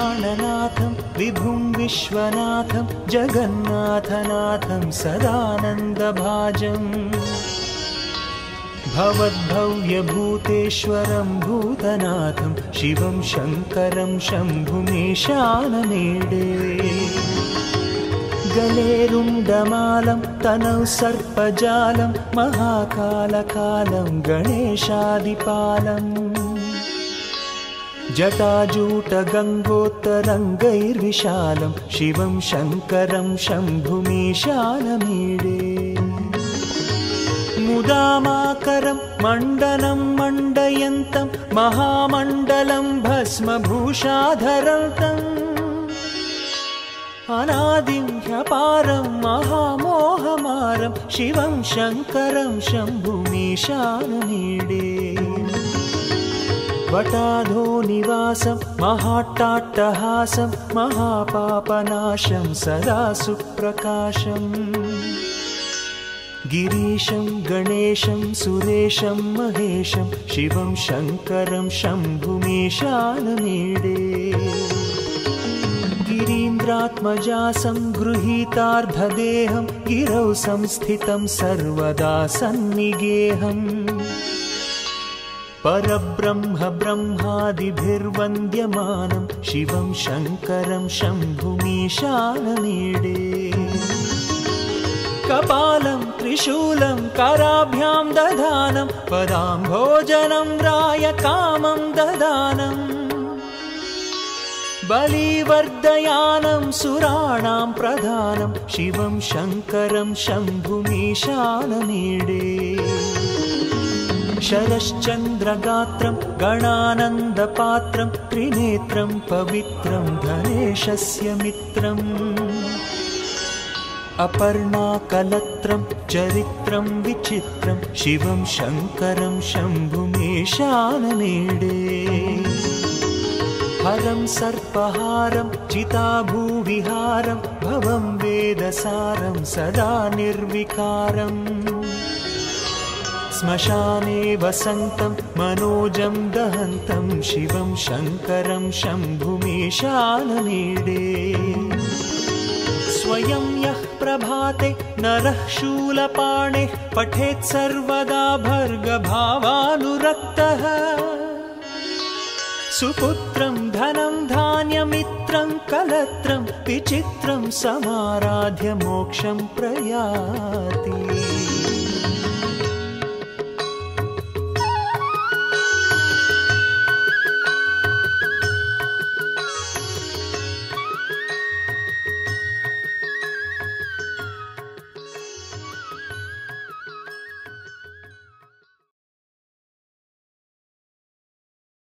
प्राणनाथं विभुं विश्वनाथं जगन्नाथनाथं सदानन्दभाजम् भवद्भव्यभूतेश्वरं भूतनाथं शिवं शङ्करं शम्भुमीशानमीडे गलेरुण्डमालं तनौ सर्पजालं महाकालकालं गणेशादिपालम् जटाजूटगङ्गोत्तरङ्गैर्विशालं शिवं शङ्करं शम्भुमीशानमीडे मुदामाकरं मण्डनं मण्डयन्तं महामण्डलं भस्मभूषाधरन्तम् अनादिं ह्यपारं महामोहमारं शिवं शङ्करं शम्भुमीशानमीडे वटाधोनिवासं महाट्टाट्टहासं महापापनाशं सदा सुप्रकाशम् गिरीशं गणेशं सुरेशं महेशं शिवं शङ्करं शम्भुमीशानमीडे गिरीन्द्रात्मजासं गृहीतार्धदेहं गिरौ संस्थितं सर्वदा सन्निगेहम् परब्रह्म ब्रह्मादिभिर्वन्द्यमानं शिवं शङ्करं शम्भुमीशानमीडे कपालं त्रिशूलं कराभ्यां दधानं पदाम्भोजनं रायकामं ददानं बलिवर्धयानं सुराणां प्रधानं शिवं शङ्करं शम्भुमीशानमीडे शरश्चन्द्रगात्रं गणानन्दपात्रं त्रिनेत्रं पवित्रं गणेशस्य मित्रम् अपर्णाकलत्रं चरित्रं विचित्रं शिवं शङ्करं शम्भुमीशानमीडे हरं सर्पहारं चिताभूविहारं भवं वेदसारं सदा निर्विकारम् श्मशाने वसन्तं मनोजं दहन्तं शिवं शङ्करं शम्भुमीशानमीडे स्वयं यः प्रभाते नरः शूलपाणेः पठेत् सर्वदा भर्गभावानुरक्तः सुपुत्रं धनं धान्यमित्रं कलत्रं विचित्रं समाराध्य मोक्षं प्रयाति